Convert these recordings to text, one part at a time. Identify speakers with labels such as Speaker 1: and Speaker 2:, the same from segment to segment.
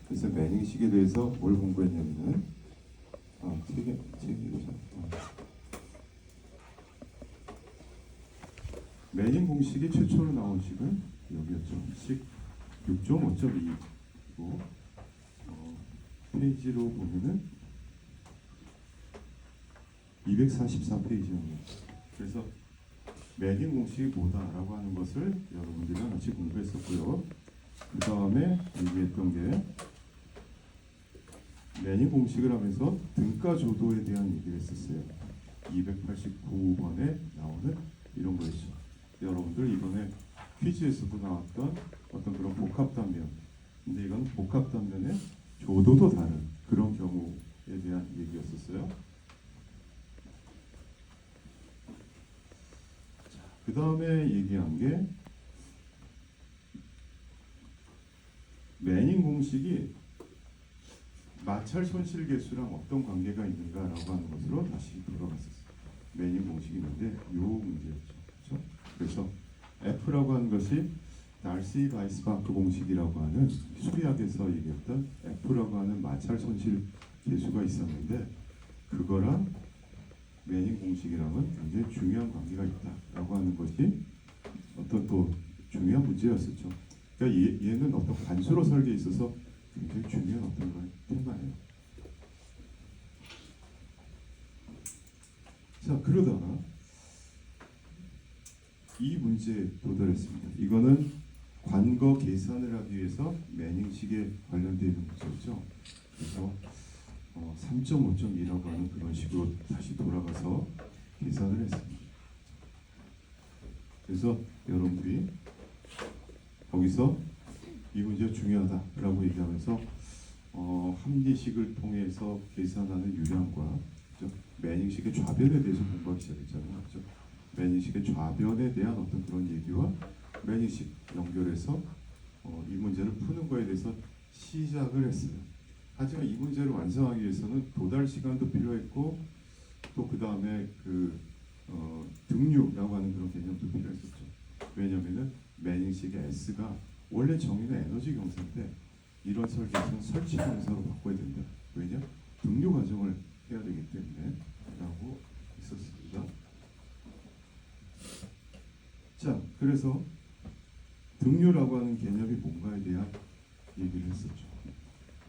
Speaker 1: 그래서 매닝식에 대해서 뭘 공부했냐면은 세 개죠. 매닝 공식이 최초로 나온 식은 여기였죠. 식 6.5.2고 페이지로 보면은 244페이지입니다. 그래서 매닝 공식이 뭐다라고 하는 것을 여러분들이랑 같이 공부했었고요. 그 다음에 얘기했던 게 매닝 공식을 하면서 등가 조도에 대한 얘기를 했었어요. 289번에 나오는 이런 거였죠. 여러분들 이번에 퀴즈에서도 나왔던 어떤 그런 복합 단면, 근데 이건 복합 단면의 조도도 다른 그런 경우에 대한 얘기였었어요. 그 다음에 얘기한 게 매닝 공식이 마찰 손실 계수랑 어떤 관계가 있는가라고 하는 것으로 다시 돌아갔었어요. 매닝 공식이 있는데 요 문제였죠. 그렇죠? 그래서 F라고 하는 것이 달시 바이스바크 공식이라고 하는 수리학에서 얘기했던 F라고 하는 마찰 손실 계수가 있었는데 그거랑 매닝 공식이랑은 굉장히 중요한 관계가 있다라고 하는 것이 어떤 또 중요한 문제였었죠. 그러니까 얘는 어떤 관수로 설계에 있어서 굉장히 중요한 어떤 그런 테마예요. 자, 그러다가 이 문제에 도달했습니다. 이거는 관거 계산을 하기 위해서 매닝식에 관련되어 있는 문제죠. 그래서 3.5.2라고 하는 그런 식으로 다시 돌아가서 계산을 했습니다. 그래서 여러분들이 거기서 이 문제가 중요하다라고 얘기하면서 합리식을 통해서 계산하는 유량과 그렇죠? 매닝식의 좌변에 대해서 공부하기 시작했잖아요. 그렇죠? 매닝식의 좌변에 대한 어떤 그런 얘기와 매닝식 연결해서 이 문제를 푸는 거에 대해서 시작을 했어요. 하지만 이 문제를 완성하기 위해서는 도달 시간도 필요했고 또 그 다음에 등류라고 하는 그런 개념도 필요했었죠. 왜냐하면은 매닝식의 S가 원래 정의는 에너지 경사인데 이런 설계에서는 설치 경사로 바꿔야 된다. 왜냐? 등류 과정을 해야 되기 때문에 라고 있었습니다. 자, 그래서 등류라고 하는 개념이 뭔가에 대한 얘기를 했었죠.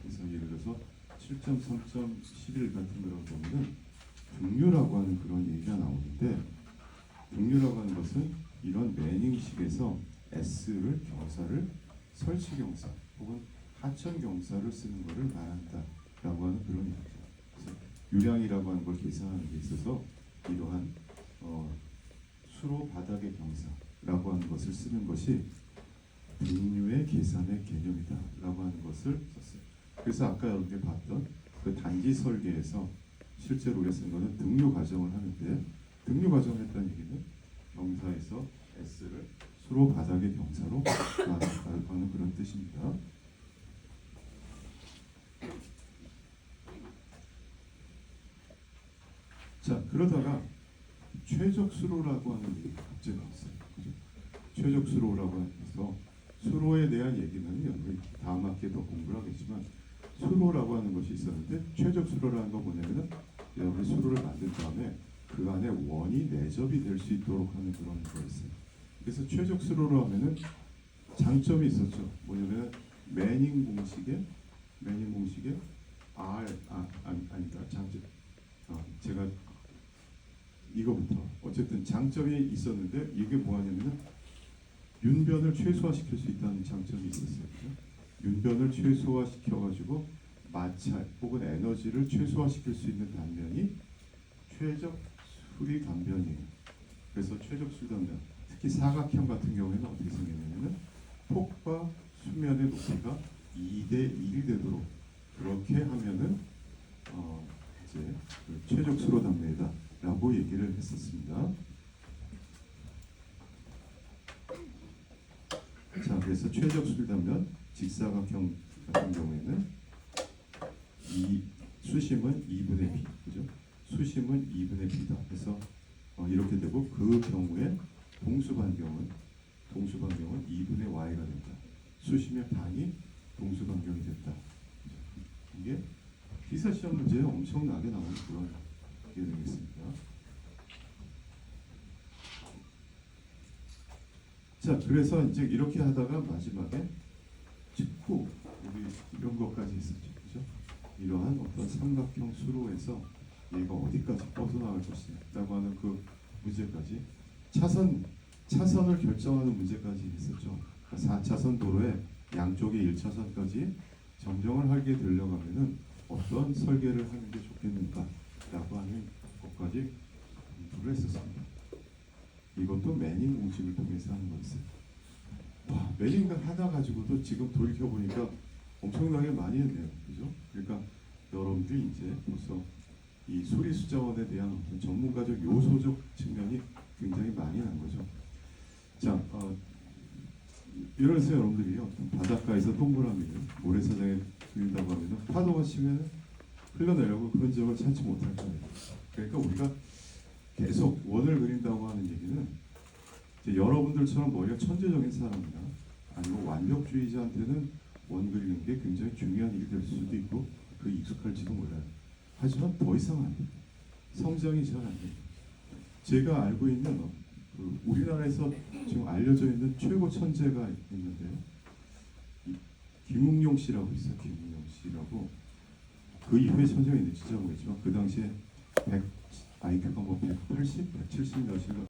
Speaker 1: 그래서 예를 들어서 7.3.11 같은 그런 경우는 등류라고 하는 그런 얘기가 나오는데 등류라고 하는 것은 이런 매닝식에서 S를 경사를 설치 경사 혹은 하천 경사를 쓰는 것을 말한다라고 하는 그런 얘기죠. 그래서 유량이라고 하는 걸 계산하는 데 있어서 이러한 수로 바닥의 경사라고 하는 것을 쓰는 것이 등류의 계산의 개념이다라고 하는 것을 썼어요. 그래서 아까 여러분들이 봤던 그 단지 설계에서 실제로 우리가 쓴 거는 등류 과정을 하는데 등류 과정을 했다는 얘기는 경사에서 S를 수로 바닥의 경사로 하는 그런 뜻입니다. 자, 그러다가 최적 수로라고 하는 얘기가 갑자기 나왔어요. 그죠? 최적 수로라고 해서 수로에 대한 얘기는 여러분이 다음 학기에 더 공부를 하겠지만 수로라고 하는 것이 있었는데 최적 수로라는 건 뭐냐면은 여러분이 수로를 만든 다음에 그 안에 원이 내접이 될 수 있도록 하는 그런 거였어요. 그래서 최적 수로로 하면은 장점이 있었죠. 뭐냐면 매닝 공식에 아니다 장점 제가 이거부터 어쨌든 장점이 있었는데 이게 뭐하냐면은 윤변을 최소화시킬 수 있다는 장점이 있었어요. 윤변을 최소화시켜가지고 마찰 혹은 에너지를 최소화시킬 수 있는 단면이 최적 수리 단면이에요. 그래서 최적 수리 단면, 특히 사각형 같은 경우에는 어떻게 생겼냐면은 폭과 수면의 높이가 2대 1이 되도록 그렇게 하면은 이제 그 최적 수로 단면이다라고 얘기를 했었습니다. 자, 그래서 최적 수리 단면 직사각형 같은 경우에는 이 수심은 2분의 b, 그죠? 수심은 2분의 b다. 그래서 이렇게 되고 그 경우에 동수반경은 2분의 y가 된다. 수심의 반이 동수반경이 됐다. 1차 시험 문제에 엄청나게 나오는 그런 게 되겠습니다. 자, 그래서 이제 이렇게 하다가 마지막에 직후 우리 이런 것까지 있었죠, 그죠? 이러한 어떤 삼각형 수로에서 얘가 어디까지 뻗어나갈 것이냐라고 하는 그 문제까지 차선을 결정하는 문제까지 있었죠. 4차선 도로에 양쪽에 1차선까지 정정을 하게 되려고 하면은 어떤 설계를 하는 게 좋겠는가라고 하는 것까지 공부를 했었습니다. 이것도 매닝 공식을 통해서 하는 거였어요. 와, 매닝 하나 가지고도 지금 돌이켜 보니까 엄청나게 많이 했네요, 그죠? 그러니까 여러분들이 이제 벌써 이 수리수자원에 대한 어떤 전문가적 요소적 측면이 굉장히 많이 난 거죠. 자, 예를 들어서 여러분들이 어떤 바닷가에서 동그라미를 모래사장에 그린다고 하면 파도가 치면 흘러내려고 그 흔적을 찾지 못할 거예요. 그러니까 우리가 계속 원을 그린다고 하는 얘기는 이제 여러분들처럼 머리가 천재적인 사람이나 아니면 완벽주의자한테는 원 그리는 게 굉장히 중요한 일이 될 수도 있고 그 익숙할지도 몰라요. 하지만 더 이상 안 돼요. 성장이 잘 안 돼요. 제가 알고 있는 우리나라에서 지금 알려져 있는 최고 천재가 있는데요. 김웅용 씨라고 있어요. 김웅용 씨라고. 그 이후에 천재가 있는지 진짜 모르겠지만 그 당시에 IQ가 뭐 180, 170 몇인가